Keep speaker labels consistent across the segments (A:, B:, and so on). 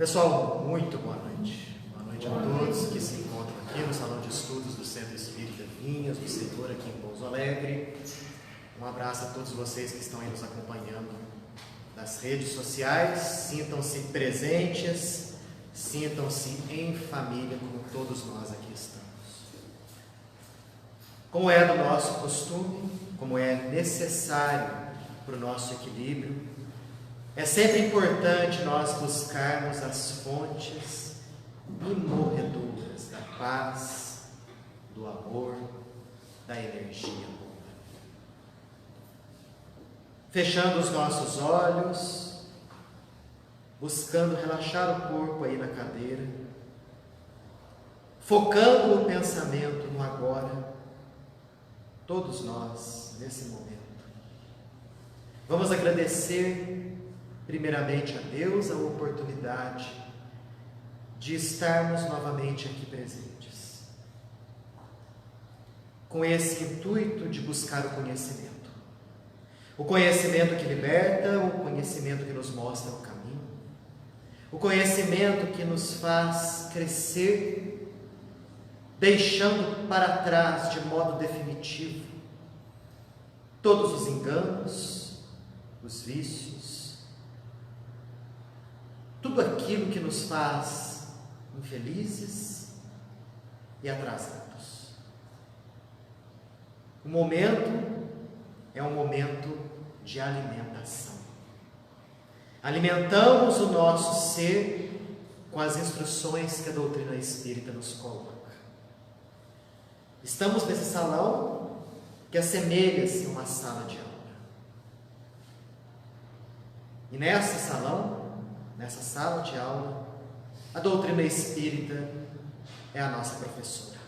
A: Pessoal, muito boa noite. Boa noite a todos que se encontram aqui no Salão de Estudos do Centro Espírita Vinhas do Senhor, aqui em Pouso Alegre. Um abraço a todos vocês que estão aí nos acompanhando nas redes sociais. Sintam-se presentes, sintam-se em família, como todos nós aqui estamos. Como é do nosso costume, como é necessário para o nosso equilíbrio, é sempre importante nós buscarmos as fontes imorredoras da paz, do amor, da energia boa. Fechando os nossos olhos, buscando relaxar o corpo aí na cadeira, focando o pensamento no agora, todos nós, nesse momento. Vamos agradecer primeiramente a Deus a oportunidade de estarmos novamente aqui presentes, com esse intuito de buscar o conhecimento que liberta, o conhecimento que nos mostra o caminho, o conhecimento que nos faz crescer, deixando para trás de modo definitivo todos os enganos, os vícios, tudo aquilo que nos faz infelizes e atrasados. O momento é um momento de alimentação. Alimentamos o nosso ser com as instruções que a doutrina espírita nos coloca. Estamos nesse salão que assemelha-se a uma sala de aula. E nessa sala de aula, a doutrina espírita é a nossa professora.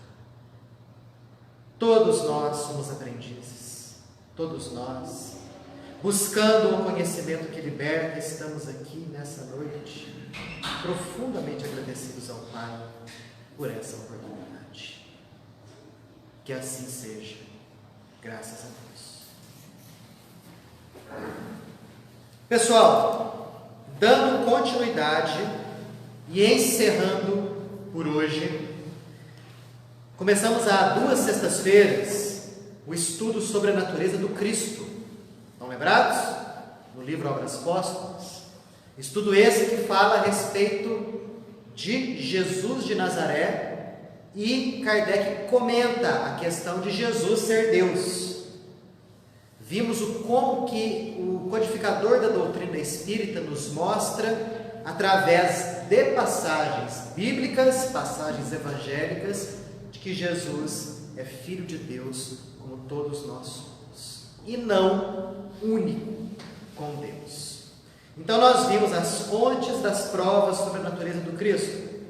A: Todos nós somos aprendizes, todos nós, buscando o conhecimento que liberta, estamos aqui nessa noite, profundamente agradecidos ao Pai por essa oportunidade. Que assim seja, graças a Deus. Pessoal, dando continuidade e encerrando por hoje, começamos há 2 sextas-feiras o estudo sobre a natureza do Cristo. Estão lembrados? No livro Obras Póstumas. Estudo esse que fala a respeito de Jesus de Nazaré, e Kardec comenta a questão de Jesus ser Deus. Vimos como que o codificador da doutrina espírita nos mostra, através de passagens bíblicas, passagens evangélicas, de que Jesus é Filho de Deus, como todos nós somos, e não único com Deus. Então nós vimos as fontes das provas sobre a natureza do Cristo.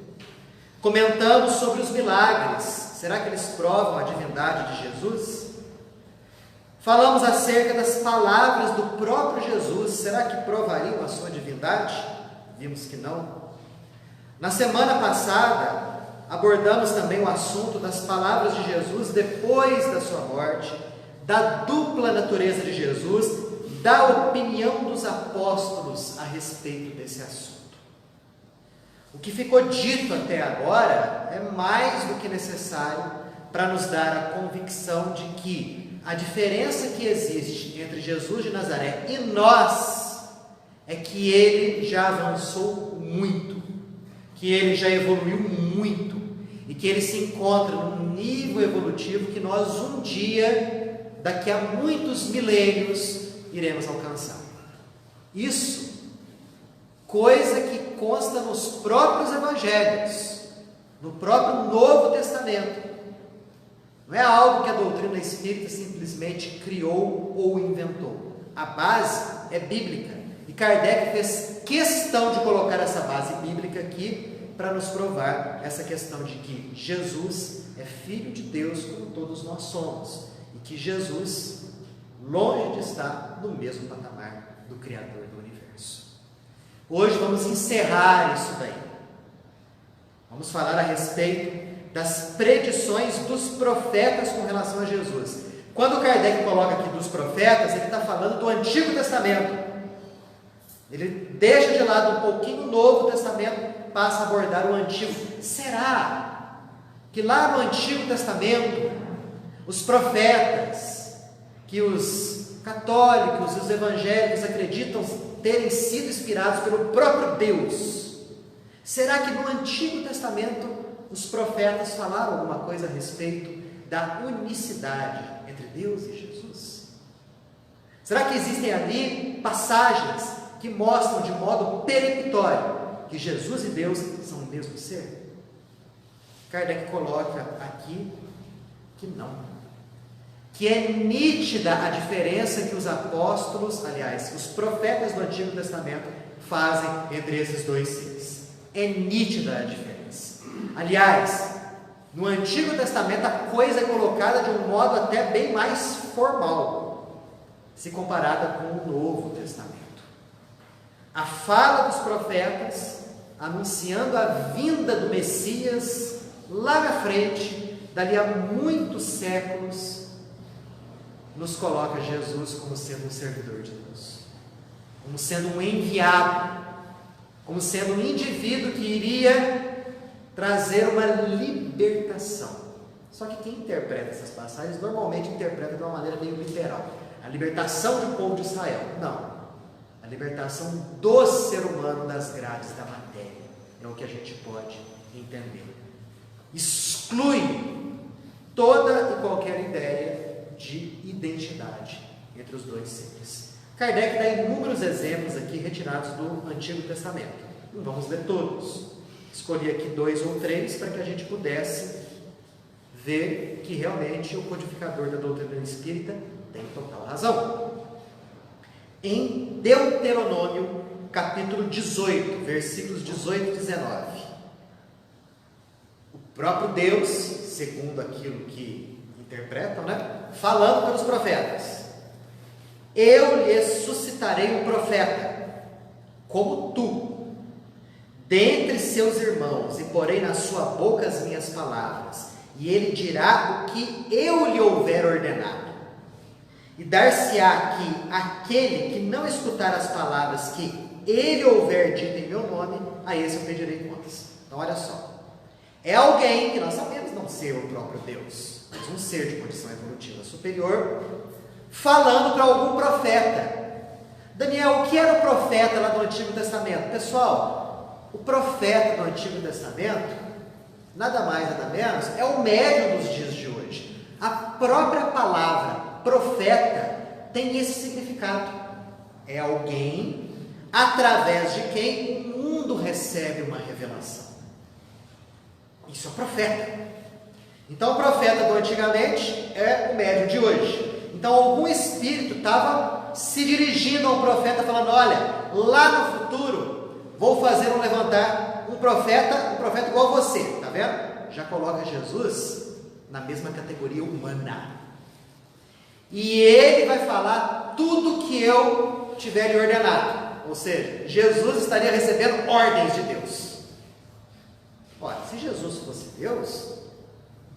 A: Comentamos sobre os milagres. Será que eles provam a divindade de Jesus? Falamos acerca das palavras do próprio Jesus. Será que provariam a sua divindade? Vimos que não. Na semana passada, abordamos também o assunto das palavras de Jesus depois da sua morte, da dupla natureza de Jesus, da opinião dos apóstolos a respeito desse assunto. O que ficou dito até agora é mais do que necessário para nos dar a convicção de que a diferença que existe entre Jesus de Nazaré e nós é que ele já avançou muito, que ele já evoluiu muito e que ele se encontra num nível evolutivo que nós um dia, daqui a muitos milênios, iremos alcançar. Isso, coisa que consta nos próprios evangelhos, no próprio Novo Testamento. Não é algo que a doutrina espírita simplesmente criou ou inventou. A base é bíblica. E Kardec fez questão de colocar essa base bíblica aqui para nos provar essa questão de que Jesus é Filho de Deus como todos nós somos. E que Jesus, longe de estar no mesmo patamar do Criador do Universo. Hoje vamos encerrar isso daí. Vamos falar a respeito das predições dos profetas com relação a Jesus. Quando Kardec coloca aqui dos profetas, ele está falando do Antigo Testamento. Ele deixa de lado um pouquinho o Novo Testamento, passa a abordar o Antigo. Será que lá no Antigo Testamento, os profetas, que os católicos e os evangélicos acreditam terem sido inspirados pelo próprio Deus, será que no Antigo Testamento os profetas falaram alguma coisa a respeito da unicidade entre Deus e Jesus? Será que existem ali passagens que mostram de modo peremptório que Jesus e Deus são o mesmo ser? Kardec coloca aqui que não, que é nítida a diferença que os apóstolos, aliás, os profetas do Antigo Testamento fazem entre esses dois seres. É nítida a diferença. Aliás, no Antigo Testamento a coisa é colocada de um modo até bem mais formal, se comparada com o Novo Testamento. A fala dos profetas, anunciando a vinda do Messias lá na frente, dali a muitos séculos, nos coloca Jesus como sendo um servidor de Deus, como sendo um enviado, como sendo um indivíduo que iria trazer uma libertação. Só que quem interpreta essas passagens normalmente interpreta de uma maneira meio literal. A libertação do povo de Israel. Não. A libertação do ser humano das grades da matéria. É o que a gente pode entender. Exclui toda e qualquer ideia de identidade entre os dois seres. Kardec dá inúmeros exemplos aqui retirados do Antigo Testamento. Não vamos ler todos. Escolhi aqui 2 ou 3 para que a gente pudesse ver que realmente o codificador da doutrina espírita tem total razão. Em Deuteronômio, capítulo 18, versículos 18 e 19, o próprio Deus, segundo aquilo que interpretam, falando pelos profetas: eu lhes suscitarei um profeta, como tu, dentre seus irmãos, e porei na sua boca as minhas palavras, e ele dirá o que eu lhe houver ordenado. E dar-se-á que aquele que não escutar as palavras que ele houver dito em meu nome, a esse eu pedirei contas. Então olha só, é alguém que nós sabemos não ser o próprio Deus, mas um ser de condição evolutiva superior, falando para algum profeta. Daniel, o que era o profeta lá do Antigo Testamento? Pessoal, o profeta do Antigo Testamento, nada mais nada menos, é o médium dos dias de hoje. A própria palavra profeta tem esse significado. É alguém através de quem o mundo recebe uma revelação. Isso é profeta. Então o profeta do antigamente é o médium de hoje. Então algum espírito estava se dirigindo ao profeta falando: olha, lá no futuro vou fazer levantar um profeta igual a você. Está vendo? Já coloca Jesus na mesma categoria humana. E ele vai falar tudo que eu tiver lhe ordenado. Ou seja, Jesus estaria recebendo ordens de Deus. Ora, se Jesus fosse Deus,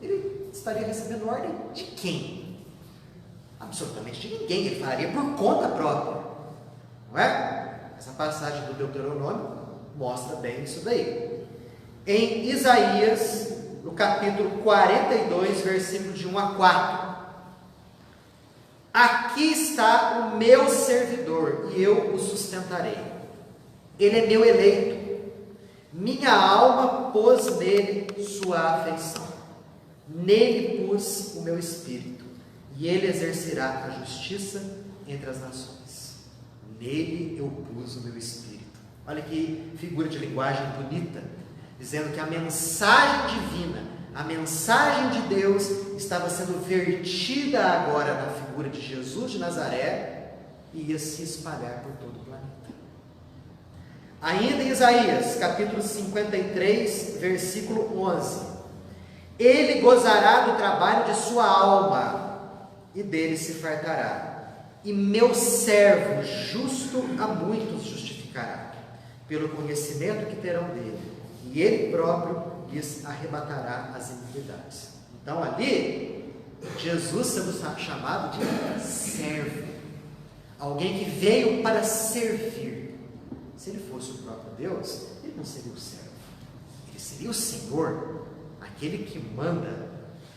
A: ele estaria recebendo ordem de quem? Absolutamente de ninguém. Ele faria por conta própria, não é? Essa passagem do Deuteronômio mostra bem isso daí. Em Isaías, no capítulo 42, versículos de 1 a 4. Aqui está o meu servidor, e eu o sustentarei. Ele é meu eleito. Minha alma pôs nele sua afeição. Nele pus o meu espírito, e ele exercerá a justiça entre as nações. Nele eu pus o meu espírito. Olha que figura de linguagem bonita, dizendo que a mensagem divina, a mensagem de Deus estava sendo vertida agora na figura de Jesus de Nazaré e ia se espalhar por todo o planeta. Ainda em Isaías, capítulo 53, versículo 11: ele gozará do trabalho de sua alma e dele se fartará, e meu servo justo a muitos justificará, pelo conhecimento que terão dele, e ele próprio lhes arrebatará as iniquidades. Então ali, Jesus sendo chamado de servo, alguém que veio para servir. se ele fosse o próprio Deus, ele não seria o servo. Ele seria o Senhor, aquele que manda,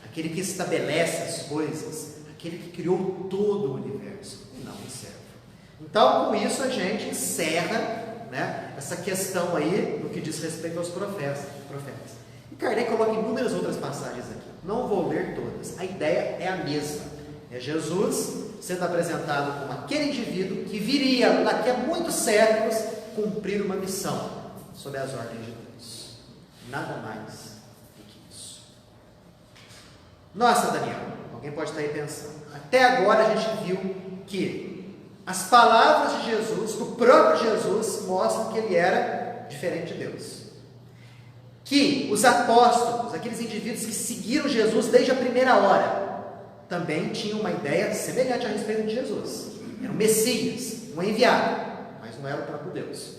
A: aquele que estabelece as coisas, aquele que criou todo o universo, e não o servo. Então, com isso, a gente encerra, né, essa questão aí no que diz respeito aos profetas. E Kardec coloca inúmeras outras passagens aqui. Não vou ler todas. A ideia é a mesma. É Jesus sendo apresentado como aquele indivíduo que viria, daqui a muitos séculos, cumprir uma missão sob as ordens de Deus. Nada mais do que isso. Nossa, Daniel, alguém pode estar aí pensando. Até agora a gente viu que as palavras de Jesus, do próprio Jesus, mostram que ele era diferente de Deus. Que os apóstolos, aqueles indivíduos que seguiram Jesus desde a primeira hora, também tinham uma ideia semelhante a respeito de Jesus. Era um Messias, um enviado, mas não era o próprio Deus.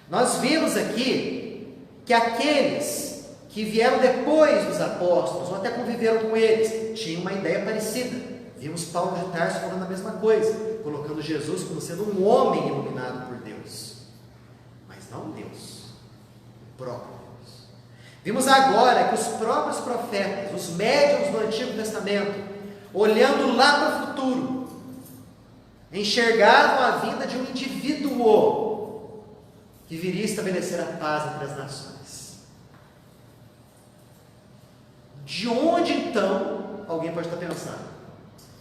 A: Nós vimos aqui que aqueles que vieram depois dos apóstolos, ou até conviveram com eles, tinham uma ideia parecida. Vimos Paulo de Tarso falando a mesma coisa, colocando Jesus como sendo um homem iluminado por Deus, mas não Deus, o próprio Deus. Vimos agora que os próprios profetas, os médiuns do Antigo Testamento, olhando lá para o futuro, enxergavam a vinda de um indivíduo que viria estabelecer a paz entre as nações. De onde então, alguém pode estar pensando,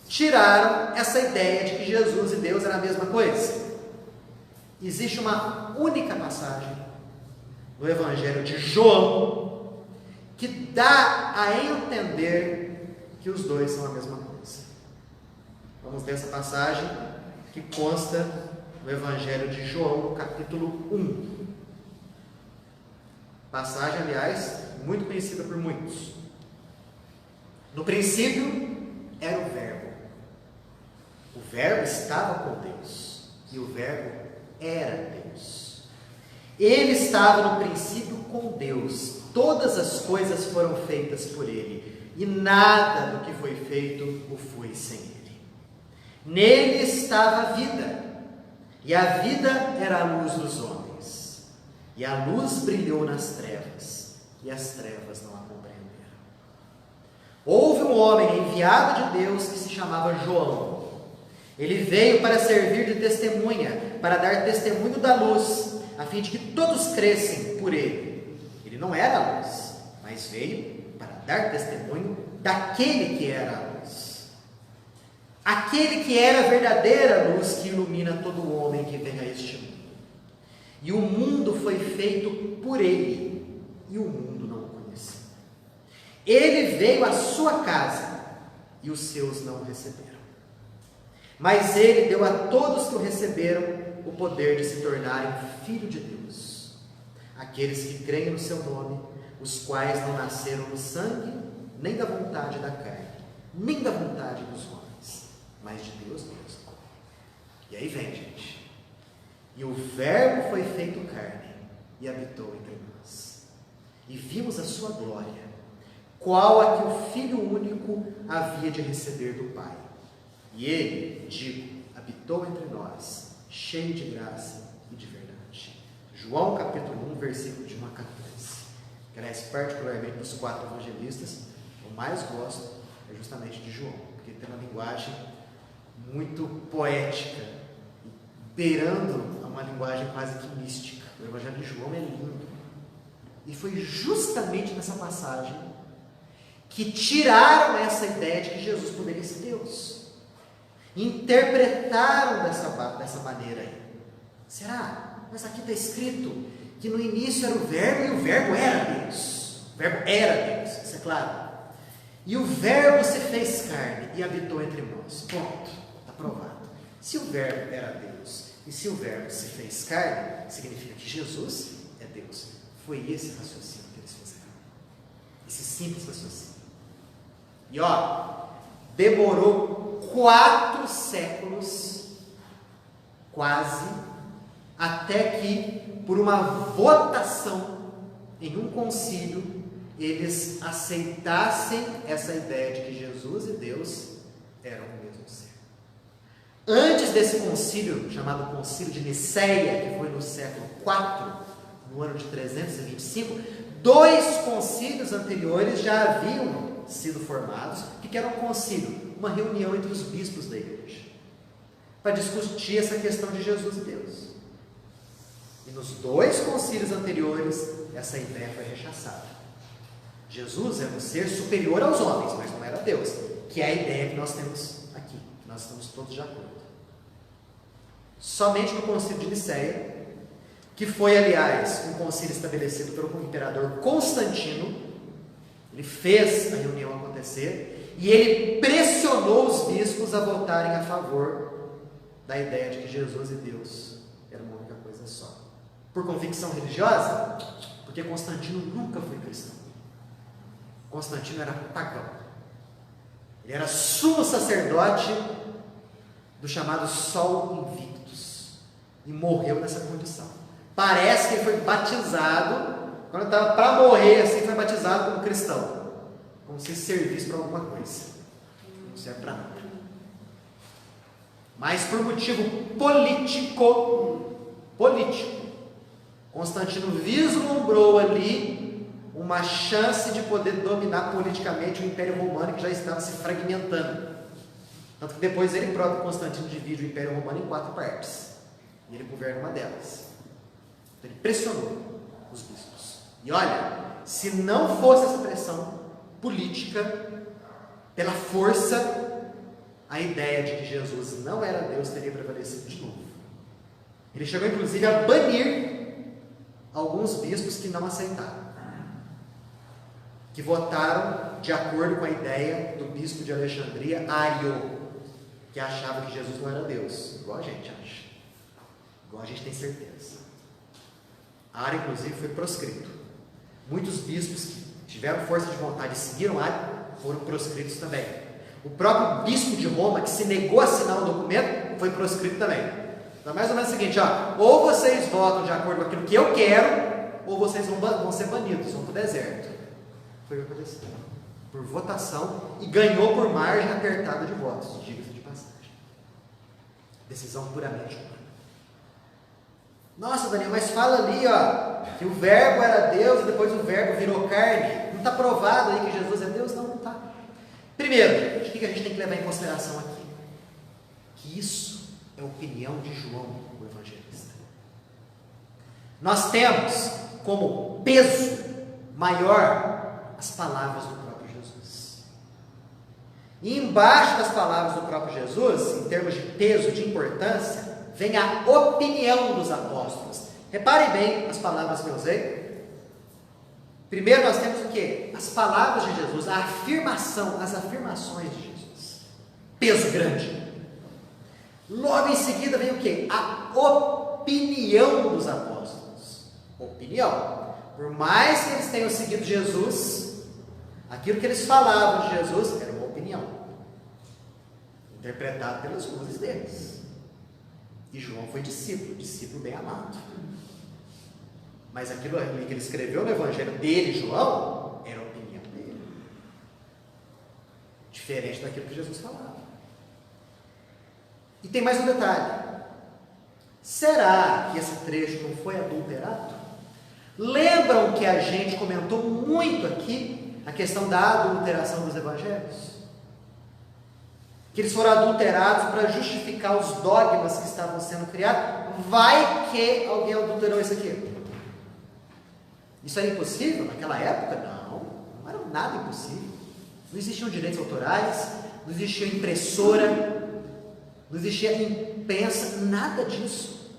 A: tiraram essa ideia de que Jesus e Deus eram a mesma coisa? Existe uma única passagem no Evangelho de João que dá a entender que os dois são a mesma coisa. Vamos ler essa passagem que consta no Evangelho de João, no capítulo 1. Passagem, aliás, muito conhecida por muitos. No princípio era o Verbo. O Verbo estava com Deus e o Verbo era Deus. Ele estava no princípio com Deus. Todas as coisas foram feitas por Ele, e nada do que foi feito o foi sem Ele. Nele estava a vida, e a vida era a luz dos homens. E a luz brilhou nas trevas, e as trevas não a compreenderam. Houve um homem enviado de Deus que se chamava João. Ele veio para servir de testemunha, para dar testemunho da luz, a fim de que todos crescem por ele. Ele não era a luz, mas veio para dar testemunho daquele que era a luz. Aquele que era a verdadeira luz que ilumina todo homem que vem a este mundo. E o mundo foi feito por ele, e o mundo não o conheceu. Ele veio à sua casa, e os seus não o receberam. Mas ele deu a todos que o receberam o poder de se tornarem filhos de Deus. Aqueles que creem no seu nome, os quais não nasceram do sangue, nem da vontade da carne, nem da vontade dos homens, mas de Deus mesmo. E aí vem, gente. E o Verbo foi feito carne e habitou entre nós. E vimos a sua glória, qual a que o Filho único havia de receber do Pai. E ele, digo, habitou entre nós, cheio de graça e de verdade. João capítulo 1, versículo de 1 a 14. Que, aliás, particularmente dos 4 evangelistas, eu mais gosto é justamente de João, porque tem uma linguagem muito poética, beirando a uma linguagem quase que mística. O Evangelho de João é lindo. E foi justamente nessa passagem que tiraram essa ideia de que Jesus poderia ser Deus. Interpretaram dessa maneira aí. Será? Mas aqui está escrito que no início era o Verbo e o Verbo era Deus. O Verbo era Deus, isso é claro. E o Verbo se fez carne e habitou entre nós. Ponto. Está provado. Se o Verbo era Deus e se o Verbo se fez carne, significa que Jesus é Deus. Foi esse raciocínio que eles fizeram. Esse simples raciocínio. E demorou 4 séculos, quase, até que, por uma votação em um concílio, eles aceitassem essa ideia de que Jesus e Deus eram o mesmo ser. Antes desse concílio, chamado Concílio de Nicéia, que foi no século IV, no ano de 325, 2 concílios anteriores já haviam sido formados. O que era um concílio? Uma reunião entre os bispos da igreja, para discutir essa questão de Jesus e Deus. E nos 2 concílios anteriores, essa ideia foi rechaçada. Jesus era um ser superior aos homens, mas não era Deus, que é a ideia que nós temos aqui, que nós estamos todos de acordo. Somente no concílio de Nicéia, que foi, aliás, um concílio estabelecido pelo imperador Constantino, ele fez a reunião acontecer e ele pressionou os bispos a votarem a favor da ideia de que Jesus e Deus eram uma única coisa só. Por convicção religiosa? Porque Constantino nunca foi cristão. Constantino era pagão. Ele era sumo sacerdote do chamado Sol Invictus e morreu nessa condição. Parece que ele foi batizado, quando estava para morrer, assim, foi batizado como cristão, como se servisse para alguma coisa. Não serve para nada. Mas por motivo político, Constantino vislumbrou ali uma chance de poder dominar politicamente o Império Romano, que já estava se fragmentando. Tanto que depois ele próprio, Constantino, divide o Império Romano em 4 partes. E ele governa uma delas. Então ele pressionou os bispos. E olha, se não fosse essa pressão política, pela força, a ideia de que Jesus não era Deus teria prevalecido de novo. Ele chegou inclusive a banir alguns bispos que não aceitaram, que votaram de acordo com a ideia do bispo de Alexandria, Ario, que achava que Jesus não era Deus, igual a gente acha, igual a gente tem certeza. Ario, inclusive, foi proscrito. Muitos bispos que tiveram força de vontade e seguiram Ario foram proscritos também. O próprio bispo de Roma, que se negou a assinar o documento, foi proscrito também. Então, mais ou menos o seguinte, ou vocês votam de acordo com aquilo que eu quero, ou vocês vão ser banidos, vão para o deserto. Foi o que aconteceu. Por votação, e ganhou por margem apertada de votos, diga-se de passagem. Decisão puramente humana. Nossa, Daniel, mas fala ali, que o verbo era Deus e depois o verbo virou carne. Não está provado aí que Jesus é Deus? Não, não está. Primeiro, o que a gente tem que levar em consideração aqui? Que isso é a opinião de João, o evangelista. Nós temos como peso maior as palavras do próprio Jesus. E embaixo das palavras do próprio Jesus, em termos de peso, de importância, vem a opinião dos apóstolos. Reparem bem as palavras que eu usei. Primeiro nós temos o quê? As palavras de Jesus, a afirmação, as afirmações de Jesus. Peso grande. Logo em seguida vem o quê? A opinião dos apóstolos. Opinião. Por mais que eles tenham seguido Jesus, aquilo que eles falavam de Jesus era uma opinião, interpretado pelas luzes deles. E João foi discípulo bem amado. Mas aquilo que ele escreveu no evangelho dele, João, era a opinião dele. Diferente daquilo que Jesus falava. E tem mais um detalhe. Será que esse trecho não foi adulterado? Lembram que a gente comentou muito aqui a questão da adulteração dos evangelhos? Que eles foram adulterados para justificar os dogmas que estavam sendo criados. Vai que alguém adulterou isso aqui. Isso era impossível naquela época? Não era nada impossível. Não existiam direitos autorais, não existia impressora, não existia impensa, nada disso.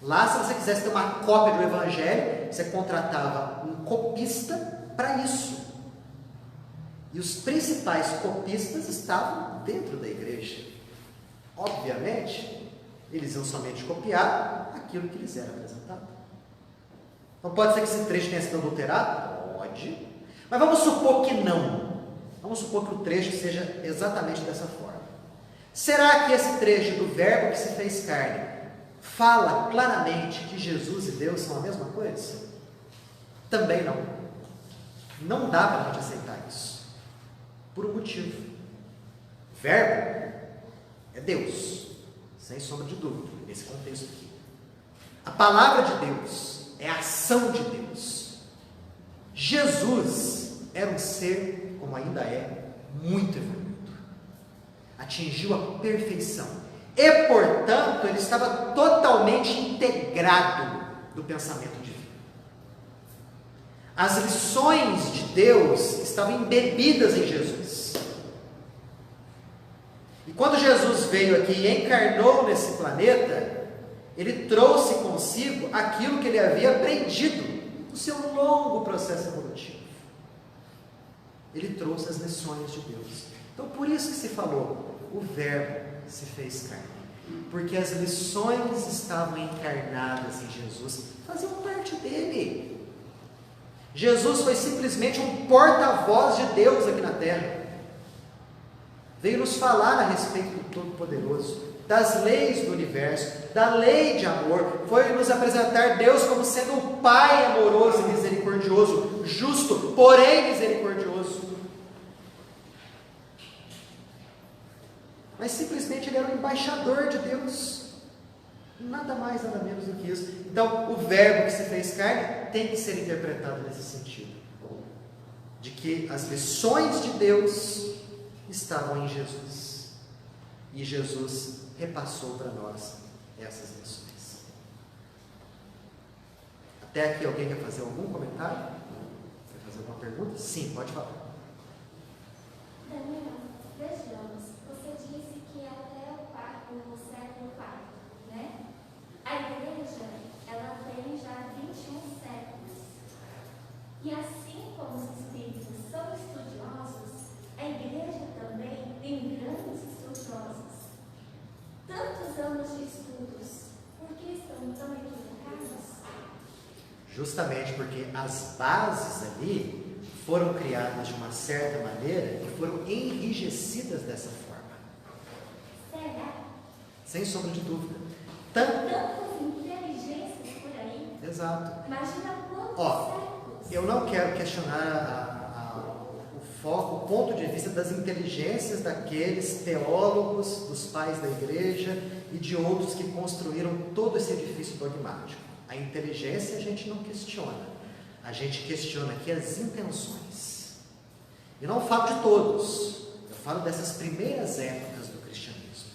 A: Lá, se você quisesse ter uma cópia do evangelho, você contratava um copista para isso. E os principais copistas estavam dentro da igreja. Obviamente, eles iam somente copiar aquilo que lhes era apresentado. Então pode ser que esse trecho tenha sido adulterado? Pode. Mas vamos supor que não. Vamos supor que o trecho seja exatamente dessa forma. Será que esse trecho do verbo que se fez carne fala claramente que Jesus e Deus são a mesma coisa? Também não. Não dá para a gente aceitar isso. Por um motivo. Verbo é Deus, sem sombra de dúvida, nesse contexto aqui. A palavra de Deus é a ação de Deus. Jesus era um ser, como ainda é, muito evoluído. Atingiu a perfeição. E, portanto, ele estava totalmente integrado do pensamento divino. As lições de Deus estavam embebidas em Jesus. E quando Jesus veio aqui e encarnou nesse planeta, ele trouxe consigo aquilo que ele havia aprendido no seu longo processo evolutivo. Ele trouxe as lições de Deus. Então, por isso que se falou, o Verbo se fez carne. Porque as lições estavam encarnadas em Jesus, faziam parte dele. Jesus foi simplesmente um porta-voz de Deus aqui na terra. Veio nos falar a respeito do Todo-Poderoso, das leis do universo, da lei de amor. Foi nos apresentar Deus como sendo um Pai amoroso e misericordioso, justo, porém misericordioso. Mas simplesmente ele era um embaixador de Deus. Nada mais, nada menos do que isso. Então, o verbo que se fez carne tem que ser interpretado nesse sentido. De que as lições de Deus estavam em Jesus. E Jesus repassou para nós essas lições. Até aqui alguém quer fazer algum comentário? Quer fazer alguma pergunta? Sim, pode falar.
B: Daniel, vejamos. Você disse que até o século IV, né? A igreja, ela tem já 21 séculos. E assim como os espíritos são estudiosos, a igreja também tem grandes estudiosos. Tantos anos de estudos, por que estão tão equivocados?
A: Justamente porque as bases ali foram criadas de uma certa maneira e foram enrijecidas dessa forma.
B: Será?
A: Sem sombra de dúvida.
B: Tantas inteligências por aí.
A: Exato.
B: Imagina quantos séculos.
A: Eu não quero questionar o foco, o ponto de vista das inteligências daqueles teólogos, dos pais da igreja e de outros que construíram todo esse edifício dogmático. A inteligência a gente não questiona. A gente questiona aqui as intenções. E não falo de todos. Eu falo dessas primeiras épocas do cristianismo.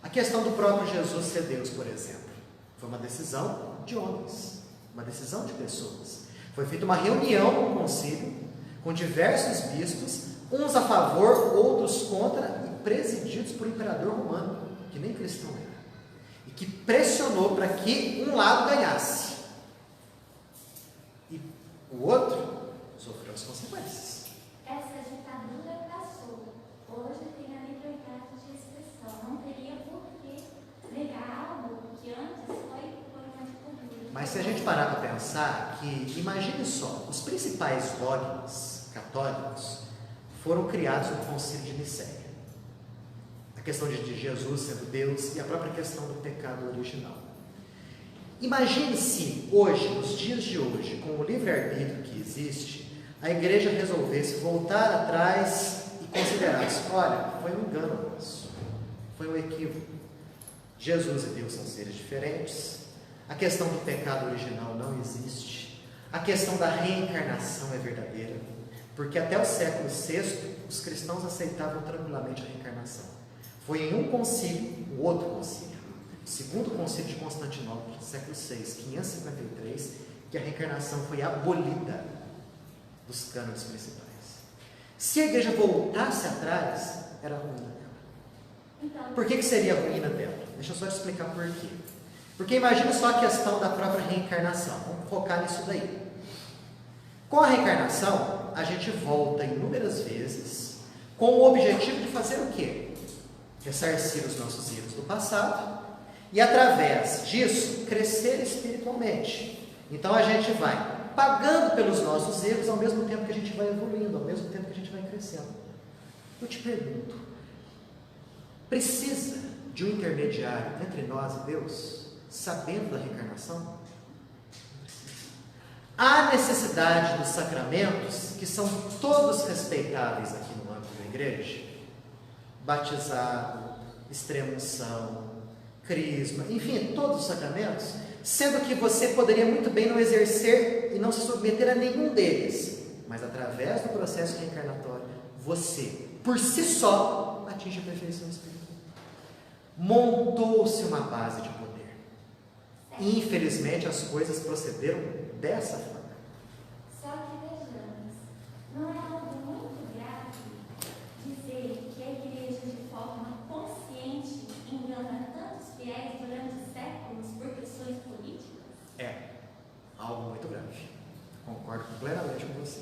A: A questão do próprio Jesus ser Deus, por exemplo, foi uma decisão de homens, uma decisão de pessoas. Foi feita uma reunião no concílio, com diversos bispos, uns a favor, outros contra, e presididos por um imperador romano, que nem cristão era, e que pressionou para que um lado ganhasse, e o outro sofreu as consequências.
B: Essa ditadura passou. Hoje tem a liberdade de expressão. Não teria por que negar algo que antes foi uma ditadura.
A: Mas se a gente parar para pensar que, imagine só, os principais dogmas católicos foram criados no Concílio de Nicéia. A questão de Jesus sendo Deus e a própria questão do pecado original. Imagine se hoje, nos dias de hoje, com o livre-arbítrio que existe, a igreja resolvesse voltar atrás e considerasse, olha, foi um engano nosso, foi um equívoco. Jesus e Deus são seres diferentes, a questão do pecado original não existe, a questão da reencarnação é verdadeira, porque até o século VI, os cristãos aceitavam tranquilamente a reencarnação. Foi em um concílio, o outro concílio, o segundo concílio de Constantinopla, século VI, 553, que a reencarnação foi abolida dos cânones principais. Se a igreja voltasse atrás, era a ruína dela. Por que seria a ruína dela? Deixa eu só te explicar por quê. Porque imagina só a questão da própria reencarnação. Vamos focar nisso daí. Com a reencarnação, a gente volta inúmeras vezes com o objetivo de fazer o quê? Ressarcir os nossos erros do passado e, através disso, crescer espiritualmente. Então, a gente vai pagando pelos nossos erros ao mesmo tempo que a gente vai evoluindo, ao mesmo tempo que a gente vai crescendo. Eu te pergunto, precisa de um intermediário entre nós e Deus, sabendo da reencarnação? Há necessidade dos sacramentos, que são todos respeitáveis aqui no âmbito da igreja? batizado, extrema-unção, crisma, enfim, todos os sacramentos, sendo que você poderia muito bem não exercer e não se submeter a nenhum deles, mas através do processo reencarnatório, você, por si só, atinge a perfeição espiritual. Montou-se uma base de poder. Infelizmente, as coisas procederam dessa forma.
B: Só que vejamos, não é algo muito grave dizer que a igreja, de forma consciente, engana tantos fiéis durante séculos por questões políticas?
A: É algo muito grave. Concordo plenamente com você.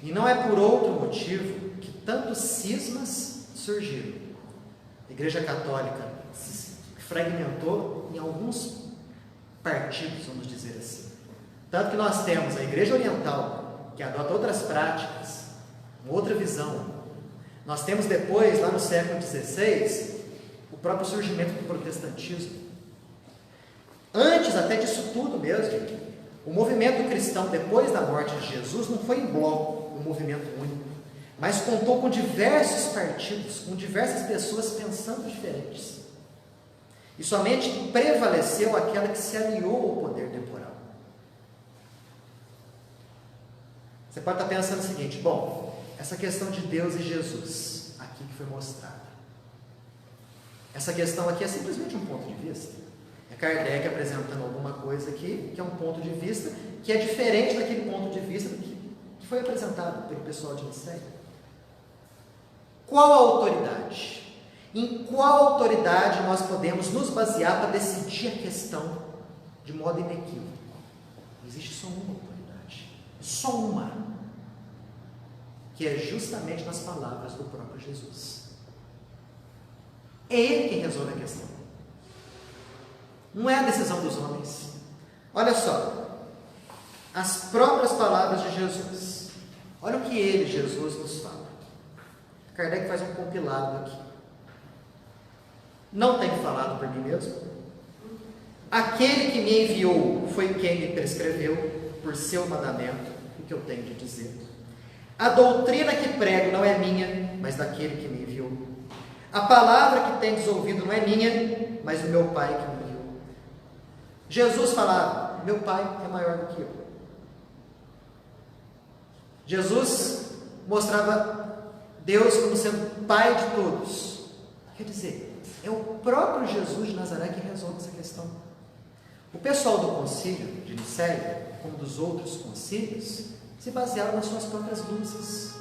A: E não é por outro motivo que tantos cismas surgiram. A Igreja Católica se fragmentou em alguns partidos, vamos dizer assim. Tanto que nós temos a Igreja Oriental, que adota outras práticas, uma outra visão. Nós temos depois, lá no século XVI, o próprio surgimento do protestantismo. Antes até disso tudo mesmo, o movimento cristão, depois da morte de Jesus, não foi em bloco, um movimento único, mas contou com diversos partidos, com diversas pessoas pensando diferentes. E somente prevaleceu aquela que se aliou ao poder temporal. Você pode estar pensando o seguinte: bom, essa questão de Deus e Jesus, aqui que foi mostrada, essa questão aqui é simplesmente um ponto de vista. É Kardec apresentando alguma coisa aqui, que é um ponto de vista, que é diferente daquele ponto de vista que foi apresentado pelo pessoal de Nicéia. Qual a autoridade? Em qual autoridade nós podemos nos basear para decidir a questão de modo inequívoco? Existe só uma autoridade, só uma, que é justamente nas palavras do próprio Jesus. É Ele quem resolve a questão, não é a decisão dos homens. Olha só, as próprias palavras de Jesus, olha o que Ele, Jesus, nos fala. Kardec faz um compilado aqui. Não tenho falado por mim mesmo. Aquele que me enviou foi quem me prescreveu, por seu mandamento, o que eu tenho de dizer. A doutrina que prego não é minha, mas daquele que me enviou. A palavra que tendes ouvido não é minha, mas do meu Pai que me enviou. Jesus falava: meu Pai é maior do que eu. Jesus mostrava Deus como sendo Pai de todos. Quer dizer, é o próprio Jesus de Nazaré que resolve essa questão. O pessoal do concílio de Nicéia, como dos outros concílios, se basearam nas suas próprias luzes,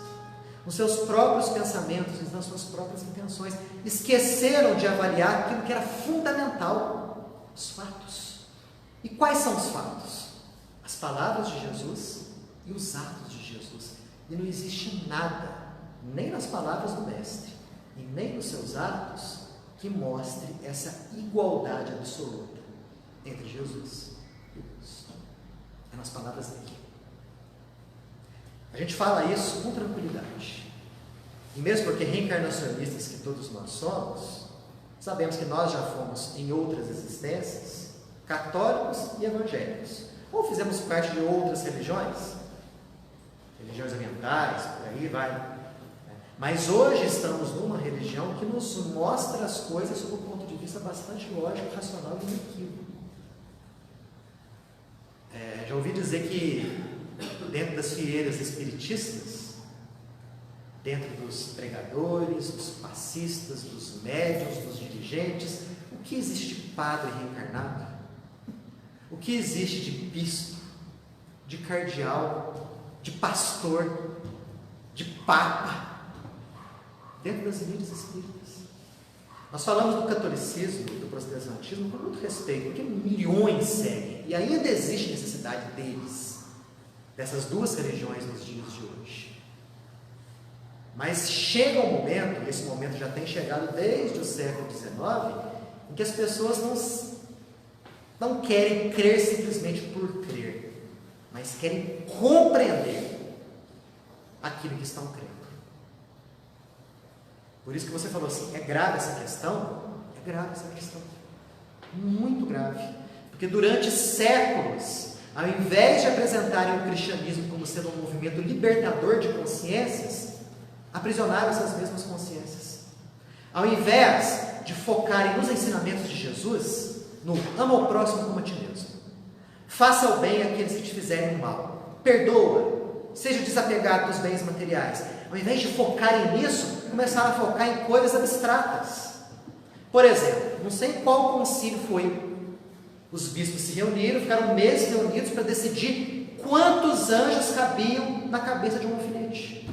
A: nos seus próprios pensamentos e nas suas próprias intenções. Esqueceram de avaliar aquilo que era fundamental: os fatos. E quais são os fatos? As palavras de Jesus e os atos de Jesus. E não existe nada, nem nas palavras do Mestre, e nem nos seus atos, que mostre essa igualdade absoluta entre Jesus e Deus. É nas palavras dele. A gente fala isso com tranquilidade. E mesmo porque reencarnacionistas que todos nós somos, sabemos que nós já fomos em outras existências católicos e evangélicos. Ou fizemos parte de outras religiões, religiões orientais, por aí vai. Mas hoje estamos numa religião que nos mostra as coisas sob um ponto de vista bastante lógico, racional e inequívoco. Já ouvi dizer que dentro das fieiras espiritistas, dentro dos pregadores, dos passistas, dos médiuns, dos dirigentes, o que existe de padre reencarnado? O que existe de bispo, de cardeal, de pastor, de papa, dentro das elites espíritas? Nós falamos do catolicismo, do protestantismo com muito respeito, porque milhões seguem, e ainda existe necessidade deles, dessas duas religiões nos dias de hoje. Mas chega um momento, esse momento já tem chegado desde o século XIX, em que as pessoas não querem crer simplesmente por crer, mas querem compreender aquilo que estão crendo. Por isso que você falou assim, é grave essa questão? É grave essa questão, muito grave, porque durante séculos, ao invés de apresentarem o cristianismo como sendo um movimento libertador de consciências, aprisionaram essas mesmas consciências. Ao invés de focarem nos ensinamentos de Jesus, no ama o próximo como a ti mesmo, faça o bem àqueles que te fizerem o mal, perdoa, seja desapegado dos bens materiais. Ao invés de focarem nisso, começaram a focar em coisas abstratas. Por exemplo, não sei qual concílio foi, os bispos se reuniram, ficaram meses reunidos para decidir quantos anjos cabiam na cabeça de um alfinete.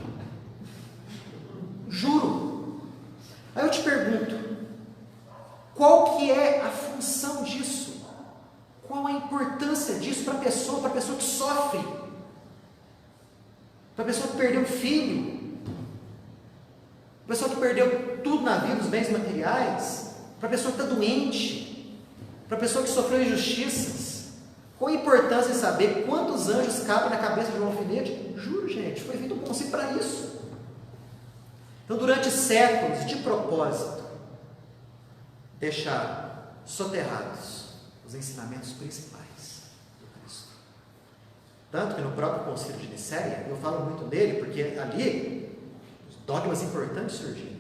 A: Juro. Aí eu te pergunto, qual que é a função disso? Qual a importância disso para a pessoa que sofre? Para a pessoa que perdeu um filho? Para a pessoa que perdeu tudo na vida, os bens materiais? Para a pessoa que está doente? Para a pessoa que sofreu injustiças? Qual a importância de saber quantos anjos cabem na cabeça de um alfinete? Juro, gente, foi feito um concílio para isso. Então, durante séculos, de propósito, deixaram soterrados os ensinamentos principais do Cristo. Tanto que no próprio concílio de Nicéia, eu falo muito dele, porque ali os dogmas importantes surgiram.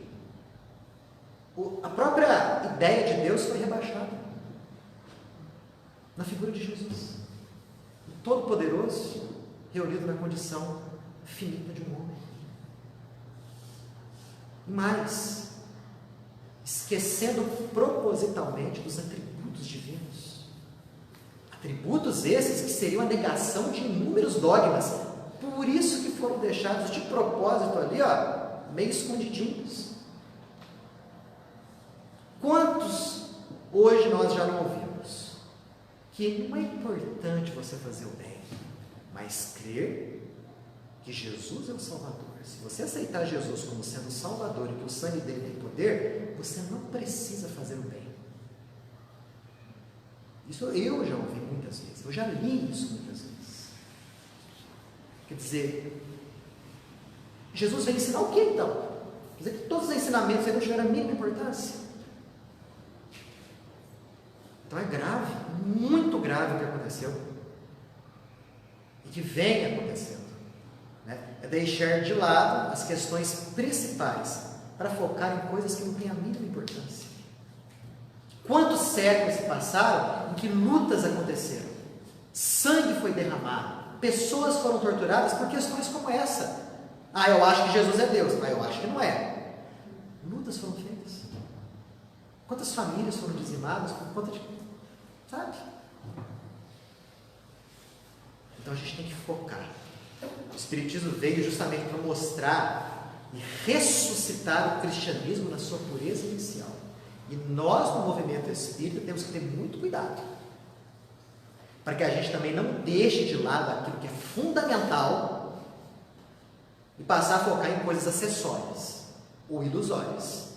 A: A própria ideia de Deus foi rebaixada na figura de Jesus, o Todo-Poderoso, reunido na condição finita de um homem. E mais, esquecendo propositalmente dos atributos divinos. Atributos esses que seriam a negação de inúmeros dogmas. Por isso que foram deixados de propósito ali, meio escondidinhos. Quantos hoje nós já não ouvimos? Que não é importante você fazer o bem, mas crer que Jesus é o Salvador. Se você aceitar Jesus como sendo o Salvador e que o sangue dele tem poder, você não precisa fazer o bem. Isso eu já ouvi muitas vezes, eu já li isso muitas vezes. Quer dizer, Jesus veio ensinar o que então? Quer dizer que todos os ensinamentos não tiveram a mínima importância? Então é grave, muito grave o que aconteceu e que vem acontecendo. É deixar de lado as questões principais para focar em coisas que não têm a mínima importância. Quantos séculos se passaram em que lutas aconteceram, sangue foi derramado, pessoas foram torturadas por questões como essa. Eu acho que Jesus é Deus, eu acho que não é. Lutas foram feitas. Quantas famílias foram dizimadas por conta de... Sabe? Então a gente tem que focar. O Espiritismo veio justamente para mostrar e ressuscitar o cristianismo na sua pureza inicial. E nós, no movimento espírita, temos que ter muito cuidado, para que a gente também não deixe de lado aquilo que é fundamental e passar a focar em coisas acessórias ou ilusórias.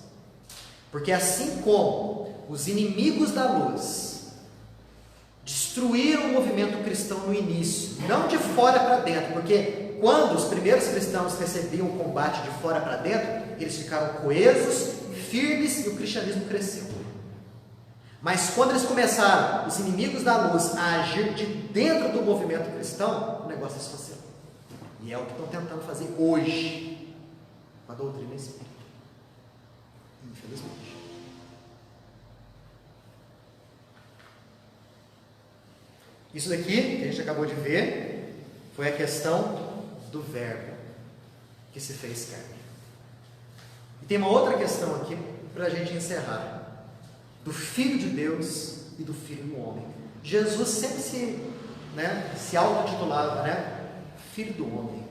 A: Porque assim como os inimigos da luz destruíram o movimento cristão no início, não de fora para dentro, porque quando os primeiros cristãos recebiam o combate de fora para dentro, eles ficaram coesos, firmes e o cristianismo cresceu. Mas quando eles começaram, os inimigos da luz, a agir de dentro do movimento cristão, o negócio desfaceu. E é o que estão tentando fazer hoje com a doutrina espírita, infelizmente. Isso daqui, que a gente acabou de ver, foi a questão do verbo que se fez carne. E tem uma outra questão aqui para a gente encerrar, do Filho de Deus e do Filho do Homem. Jesus sempre se auto-intitulava, Filho do Homem.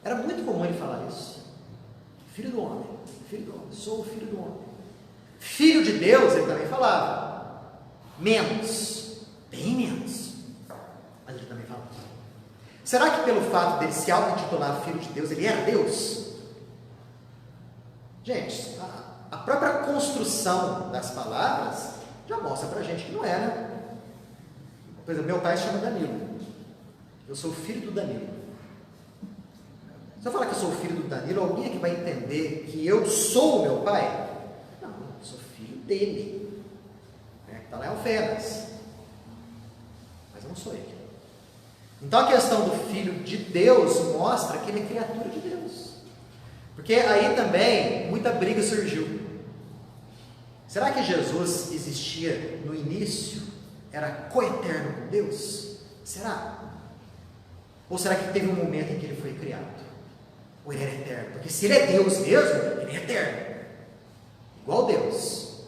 A: Era muito comum ele falar isso. Filho do Homem, Filho do Homem, sou o Filho do Homem. Filho de Deus, ele também falava, menos, bem menos. Mas ele também falava. Será que pelo fato dele se auto-intitular Filho de Deus, ele era Deus? Gente, a própria construção das palavras já mostra pra gente que não era. Por exemplo, meu pai se chama Danilo. Eu sou filho do Danilo. Se eu falar que eu sou filho do Danilo, alguém aqui vai entender que eu sou o meu pai? Não, eu sou filho dele. Está lá em Alfenas. Mas eu não sou ele. Então a questão do Filho de Deus mostra que ele é criatura de Deus. Porque aí também muita briga surgiu. Será que Jesus existia no início? Era coeterno com Deus? Será? Ou será que teve um momento em que ele foi criado? Ou ele era eterno? Porque se ele é Deus mesmo, ele é eterno. Igual Deus.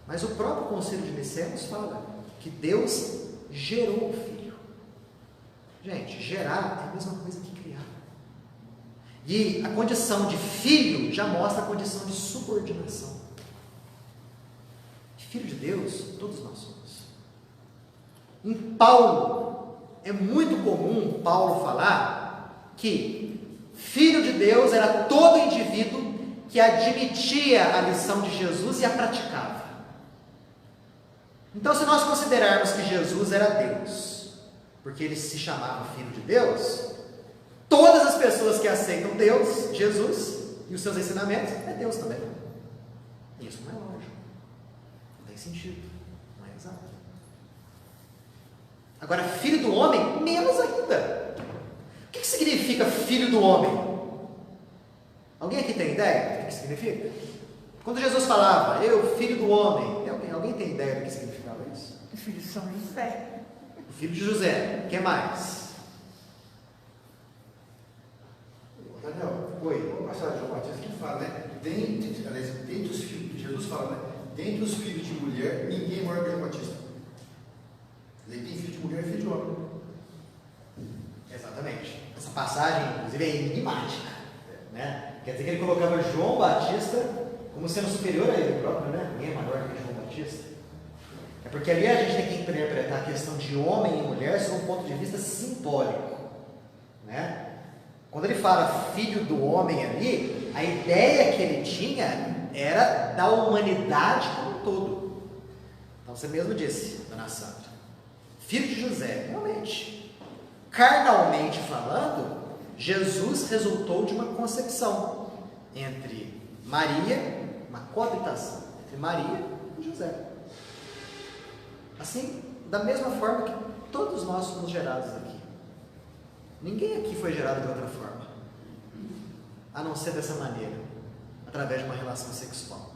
A: Mas o próprio Concílio de Nicéia nos fala que Deus gerou o Filho. Gente, gerar é a mesma coisa que criar. E a condição de filho já mostra a condição de subordinação. Filho de Deus, todos nós somos. Em Paulo, é muito comum Paulo falar que filho de Deus era todo indivíduo que admitia a lição de Jesus e a praticava. Então, se nós considerarmos que Jesus era Deus, porque ele se chamava Filho de Deus, todas as pessoas que aceitam Deus, Jesus e os seus ensinamentos, é Deus também. Isso não é lógico. Não tem sentido. Não é exato. Agora, filho do homem, menos ainda. O que significa filho do homem? Alguém aqui tem ideia do que significa? Quando Jesus falava, eu, filho do homem, alguém tem ideia do que significava isso?
C: O filho de São José.
A: O filho de José. O que mais?
D: Daniel,
A: Oi.
D: o pastor João Batista que fala, né? Dentre os filhos, Jesus fala, né? Dentre os filhos de mulher, ninguém é maior que João Batista. Ele tem filho de mulher e filho de homem.
A: Exatamente. Essa passagem, inclusive, é enigmática. Né? Quer dizer que ele colocava João Batista como sendo superior a ele próprio, né? Ninguém é maior que João Batista. É porque ali a gente tem que interpretar a questão de homem e mulher sob um ponto de vista simbólico. Né? Quando ele fala filho do homem ali, a ideia que ele tinha era da humanidade como um todo. Então você mesmo disse, dona Sandra, filho de José, realmente, carnalmente falando, Jesus resultou de uma concepção entre Maria, uma coabitação entre Maria e José. Assim, da mesma forma que todos nós somos gerados aqui. Ninguém aqui foi gerado de outra forma, a não ser dessa maneira, através de uma relação sexual.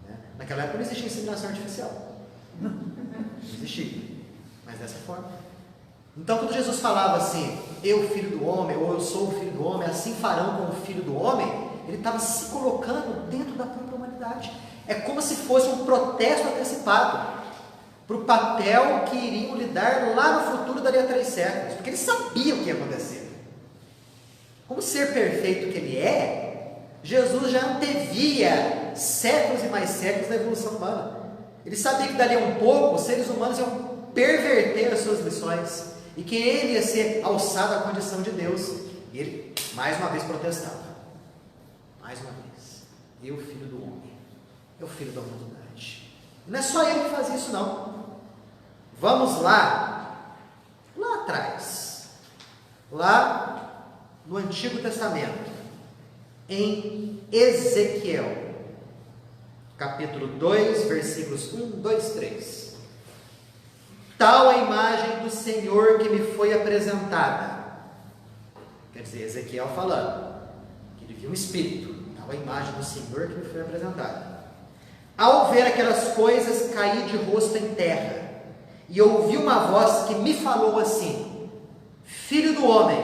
A: Né? Naquela época não existia inseminação artificial. Não existia, mas dessa forma. Então, quando Jesus falava assim, eu filho do homem, ou eu sou o filho do homem, assim farão com o filho do homem, ele estava se colocando dentro da própria humanidade. É como se fosse um protesto antecipado para o papel que iriam lhe dar lá no futuro, dali a 3 séculos, porque ele sabia o que ia acontecer. Como ser perfeito que ele é, Jesus já antevia séculos e mais séculos da evolução humana. Ele sabia que dali a um pouco os seres humanos iam perverter as suas lições e que ele ia ser alçado à condição de Deus. E ele, mais uma vez, protestava. Mais uma vez. Eu, filho do homem. Eu, filho da humanidade. Não é só ele que faz isso, não. Vamos lá atrás. Lá no Antigo Testamento. Em Ezequiel. Capítulo 2, versículos 1, 2, 3. Tal a imagem do Senhor que me foi apresentada. Quer dizer, Ezequiel falando que ele viu um espírito. Tal a imagem do Senhor que me foi apresentada. Ao ver aquelas coisas, caí de rosto em terra, e ouvi uma voz que me falou assim: Filho do homem,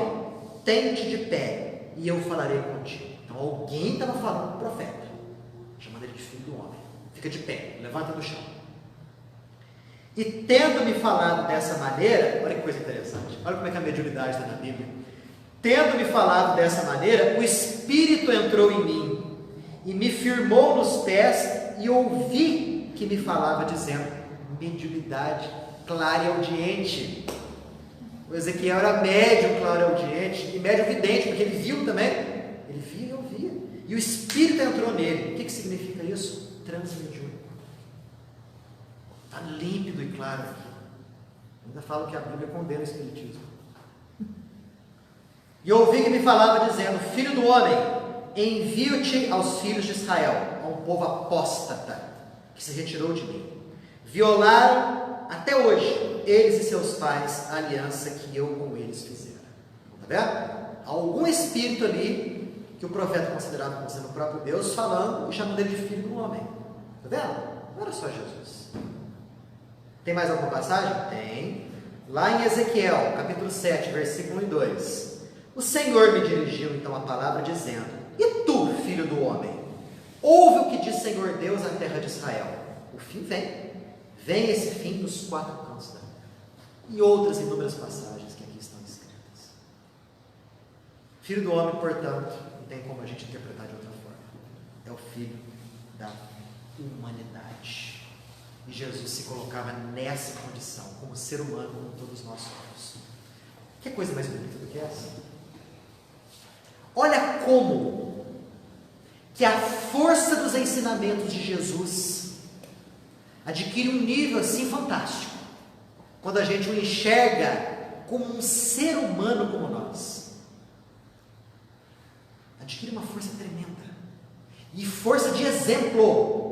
A: tente de pé, e eu falarei contigo. Então alguém estava falando com o profeta, chamando ele de filho do homem. Fica de pé, levanta do chão. E tendo-me falado dessa maneira, olha que coisa interessante, olha como é que a mediunidade está na Bíblia. Tendo-me falado dessa maneira, o Espírito entrou em mim, e me firmou nos pés, e ouvi que me falava dizendo, mediunidade clara e audiente. O Ezequiel era médium claro e audiente, e médium vidente, porque ele viu também, ele via e ouvia, e o Espírito entrou nele. O que significa isso? Transmediúnico. Está límpido e claro aqui. Ainda falo que a Bíblia condena o Espiritismo. E ouvi que me falava dizendo, Filho do homem, envio-te aos filhos de Israel, a um povo apóstata, que se retirou de mim. Violaram até hoje, eles e seus pais, a aliança que eu com eles fizera. Está vendo? Algum espírito ali que o profeta é considerado como sendo o próprio Deus, falando e chamando ele de filho do homem. Está vendo? Não era só Jesus. Tem mais alguma passagem? Tem. Lá em Ezequiel, capítulo 7, versículo 1 e 2. O Senhor me dirigiu então a palavra dizendo: E tu, filho do homem, ouve o que diz o Senhor Deus à terra de Israel. O fim vem. Vem esse fim dos quatro cantos da terra. E outras inúmeras passagens que aqui estão escritas. Filho do homem, portanto, não tem como a gente interpretar de outra forma. É o filho da humanidade. E Jesus se colocava nessa condição, como ser humano, como todos nós somos. Que coisa mais bonita do que essa? Olha como que a força dos ensinamentos de Jesus adquire um nível assim fantástico, quando a gente o enxerga como um ser humano como nós. Adquire uma força tremenda, e força de exemplo.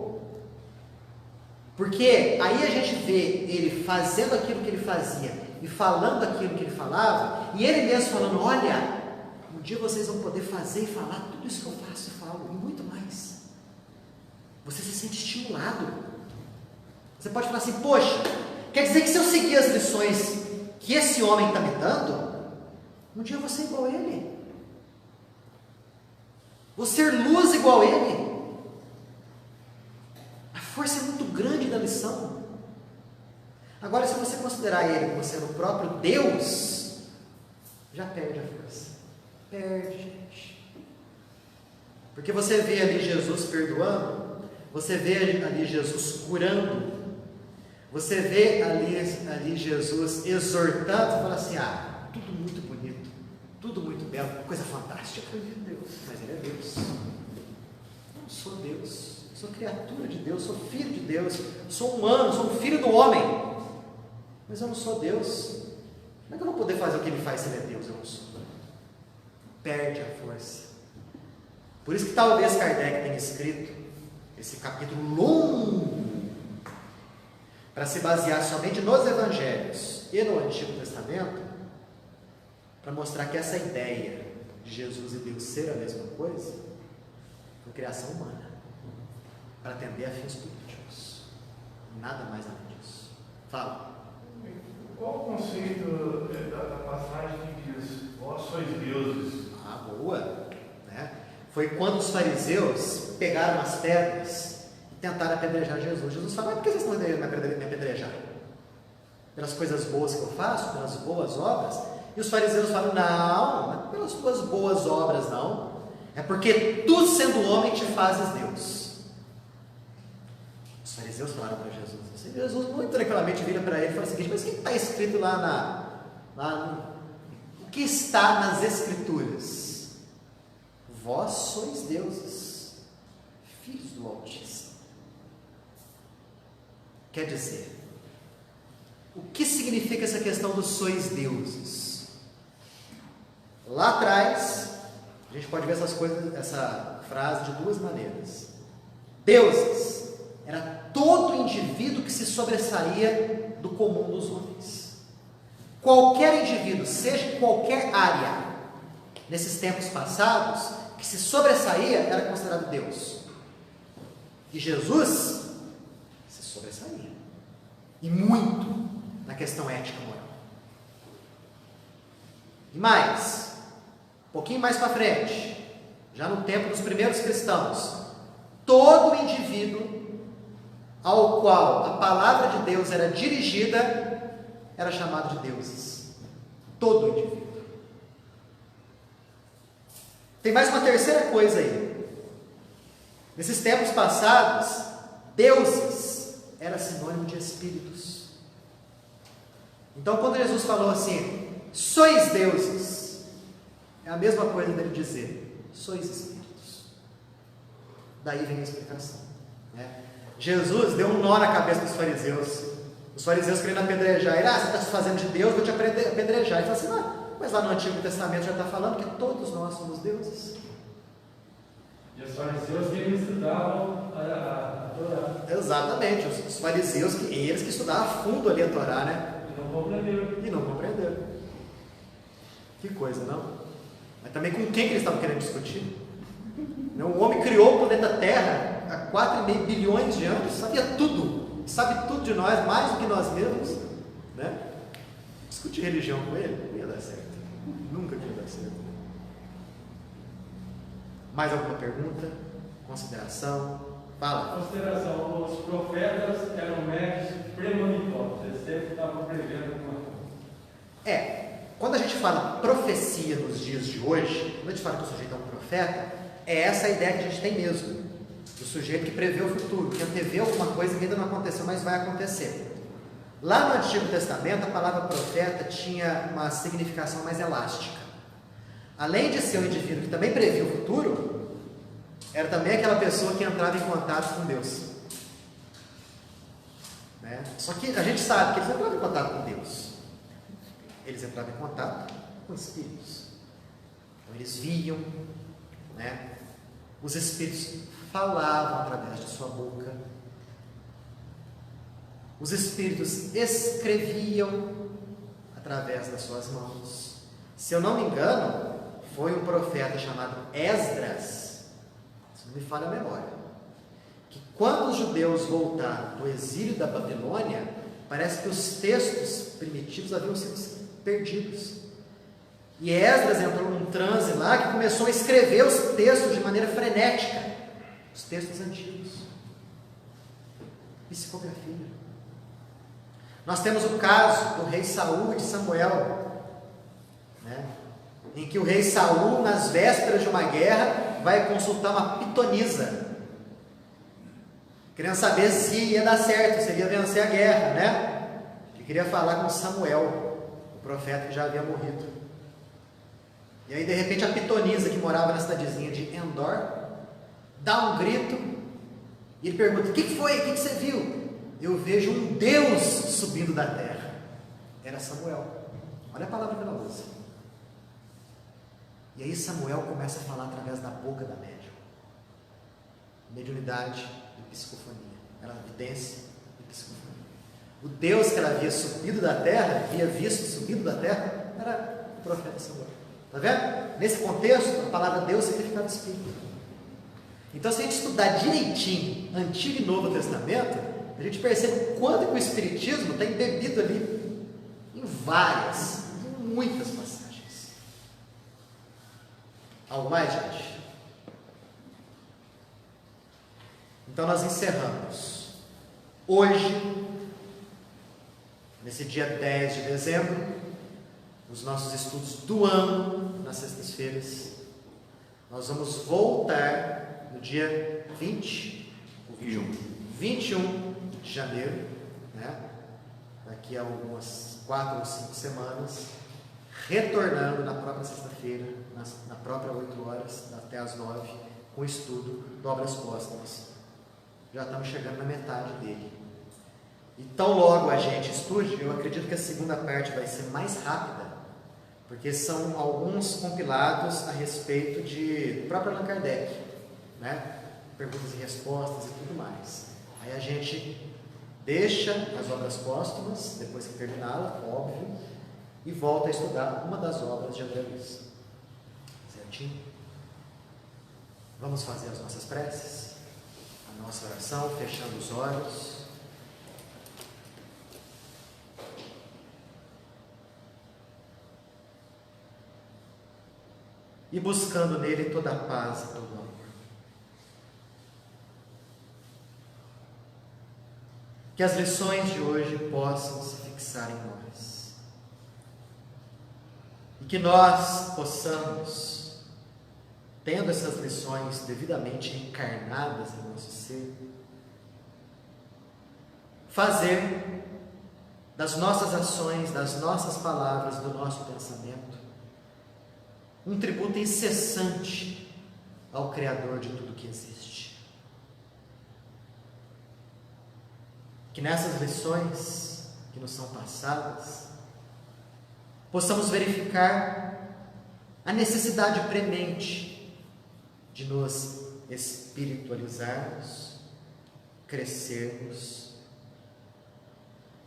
A: Porque aí a gente vê ele fazendo aquilo que ele fazia e falando aquilo que ele falava, e ele mesmo falando: olha, um dia vocês vão poder fazer e falar tudo isso que eu faço e falo, e muito mais. Você se sente estimulado. Você pode falar assim: poxa, quer dizer que se eu seguir as lições que esse homem está me dando, um dia eu vou ser igual a ele. Vou ser luz igual a ele. A força é muito grande da lição. Agora, se você considerar ele como sendo o próprio Deus, já perde a força. Perde, gente. Porque você vê ali Jesus perdoando, você vê ali Jesus curando, você vê ali Jesus exortando. Você fala assim: ah, tudo muito bonito, tudo muito belo, coisa fantástica. Meu Deus, mas ele é Deus. Eu não sou Deus. Sou criatura de Deus, sou filho de Deus, sou humano, sou um filho do homem, mas eu não sou Deus. Como é que eu vou poder fazer o que ele faz se ele é Deus? Eu não sou. Perde a força. Por isso que talvez Kardec tenha escrito esse capítulo longo, para se basear somente nos Evangelhos e no Antigo Testamento, para mostrar que essa ideia de Jesus e Deus ser a mesma coisa foi criação humana, para atender a fins políticos. Nada mais além disso. Fala.
C: Qual o conceito da passagem que diz: vós sois deuses?
A: Ah, boa. Né? Foi quando os fariseus pegaram as pedras e tentaram apedrejar Jesus. Jesus falou: mas por que vocês estão me apedrejar? Pelas coisas boas que eu faço, pelas boas obras? E os fariseus falam: não, não é pelas tuas boas obras, não. É porque tu, sendo homem, te fazes Deus. Os fariseus falaram para Jesus. Jesus muito tranquilamente vira para ele e fala o seguinte: mas o que está escrito o que está nas Escrituras? Vós sois deuses, filhos do Altíssimo. Quer dizer, o que significa essa questão dos sois deuses? Lá atrás, a gente pode ver essa frase de duas maneiras. Deuses era todo indivíduo que se sobressaía do comum dos homens. Qualquer indivíduo, seja em qualquer área, nesses tempos passados, que se sobressaía, era considerado Deus. E Jesus se sobressaía. E muito na questão ética e moral. E mais, um pouquinho mais para frente, já no tempo dos primeiros cristãos, todo indivíduo ao qual a palavra de Deus era dirigida, era chamado de deuses. Todo indivíduo. Tem mais uma terceira coisa aí. Nesses tempos passados, deuses era sinônimo de espíritos. Então, quando Jesus falou assim: sois deuses, é a mesma coisa dele dizer: sois espíritos. Daí vem a explicação, né? Jesus deu um nó na cabeça dos fariseus. Os fariseus querendo apedrejar ele: você está se fazendo de Deus, vou te apedrejar. Ele falou assim: não, mas lá no Antigo Testamento já está falando que todos nós somos deuses.
C: E os fariseus que eles estudavam a Torá.
A: Exatamente, os fariseus, eles que estudavam a fundo ali a Torá, né?
C: E não compreenderam.
A: Que coisa, não? Mas também com quem que eles estavam querendo discutir? O homem criou o planeta Terra há 4,5 bilhões de anos, sabia tudo, sabe tudo de nós, mais do que nós mesmos, né? Discutir religião com ele, não ia dar certo, nunca ia dar certo. Mais alguma pergunta? Consideração? Fala.
E: Consideração, os profetas eram médicos premonitórios, eles sempre estavam prevendo alguma coisa.
A: Quando a gente fala profecia nos dias de hoje, quando a gente fala que o sujeito é um profeta, é essa a ideia que a gente tem mesmo, do sujeito que prevê o futuro, que antevê alguma coisa que ainda não aconteceu, mas vai acontecer. Lá no Antigo Testamento, a palavra profeta tinha uma significação mais elástica. Além de ser um indivíduo que também previa o futuro, era também aquela pessoa que entrava em contato com Deus. Né? Só que a gente sabe que eles não entravam em contato com Deus. Eles entravam em contato com espíritos. Então eles viam, né? Os espíritos falavam através de sua boca. Os espíritos escreviam através das suas mãos. Se eu não me engano, foi um profeta chamado Esdras, se não me falha a memória, que quando os judeus voltaram do exílio da Babilônia, parece que os textos primitivos haviam sido perdidos. E Esdras entrou num transe lá que começou a escrever os textos de maneira frenética, os textos antigos. Psicografia. Nós temos o caso do rei Saul e de Samuel, né? Em que o rei Saul, nas vésperas de uma guerra, vai consultar uma pitonisa, querendo saber se ia dar certo, se ele ia vencer a guerra, né? Ele queria falar com Samuel, o profeta que já havia morrido. E aí, de repente, a pitonisa que morava na cidadezinha de Endor dá um grito e ele pergunta: o que foi? O que você viu? Eu vejo um Deus subindo da terra. Era Samuel. Olha a palavra que ela usa. E aí Samuel começa a falar através da boca da médium. Mediunidade e psicofonia. Era evidência e psicofonia. O Deus que ela havia subido da terra, havia visto subido da terra, era o profeta Samuel. Está vendo? Nesse contexto, a palavra Deus significava espírito. Então, se a gente estudar direitinho Antigo e Novo Testamento, a gente percebe o quanto que o Espiritismo está embebido ali em várias, em muitas passagens. Algo mais, gente? Então nós encerramos hoje, nesse dia 10 de dezembro, os nossos estudos do ano, nas sextas-feiras. Nós vamos voltar no dia 21 de janeiro, né? Daqui a algumas 4 ou 5 semanas, retornando na própria sexta-feira, na própria 8 horas, até as 9, com o estudo de Obras Póstumas. Já estamos chegando na metade dele. E tão logo a gente estude, eu acredito que a segunda parte vai ser mais rápida, porque são alguns compilados a respeito do próprio Allan Kardec, né? Perguntas e respostas e tudo mais. Aí a gente deixa as obras póstumas, depois que terminá-la, óbvio, e volta a estudar uma das obras de André Luiz. Certinho? Vamos fazer as nossas preces, a nossa oração, fechando os olhos. E buscando nele toda a paz e todo o amor. Que as lições de hoje possam se fixar em nós. E que nós possamos, tendo essas lições devidamente encarnadas em nosso ser, fazer das nossas ações, das nossas palavras, do nosso pensamento, um tributo incessante ao Criador de tudo que existe. Que nessas lições que nos são passadas, possamos verificar a necessidade premente de nos espiritualizarmos, crescermos,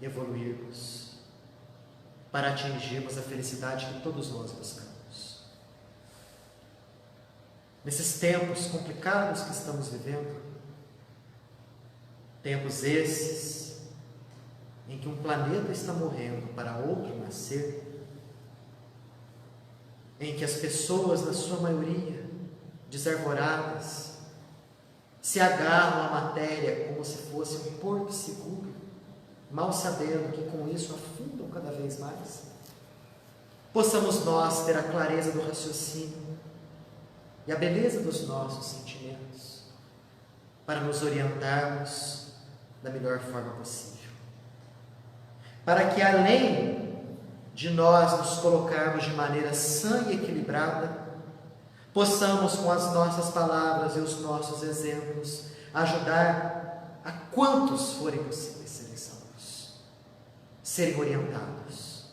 A: evoluirmos, para atingirmos a felicidade que todos nós buscamos. nesses tempos complicados que estamos vivendo, tempos esses em que um planeta está morrendo para outro nascer, em que as pessoas, na sua maioria, desarvoradas, se agarram à matéria como se fosse um porto seguro, mal sabendo que com isso afundam cada vez mais. Possamos nós ter a clareza do raciocínio e a beleza dos nossos sentimentos para nos orientarmos da melhor forma possível. Para que, além de nós nos colocarmos de maneira sã e equilibrada, possamos, com as nossas palavras e os nossos exemplos, ajudar a quantos forem possíveis serem salvos, serem orientados,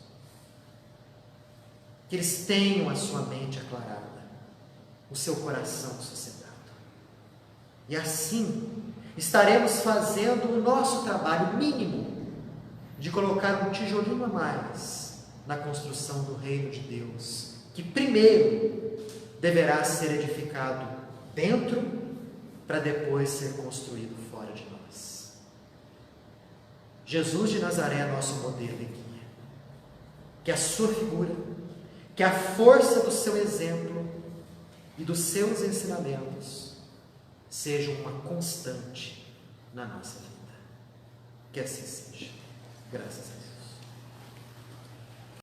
A: que eles tenham a sua mente aclarada, o seu coração sossegado. E assim, estaremos fazendo o nosso trabalho mínimo de colocar um tijolinho a mais na construção do reino de Deus, que primeiro deverá ser edificado dentro, para depois ser construído fora de nós. Jesus de Nazaré é nosso modelo e guia. Que a sua figura, que a força do seu exemplo e dos seus ensinamentos sejam uma constante na nossa vida. Que assim seja. Graças a Deus.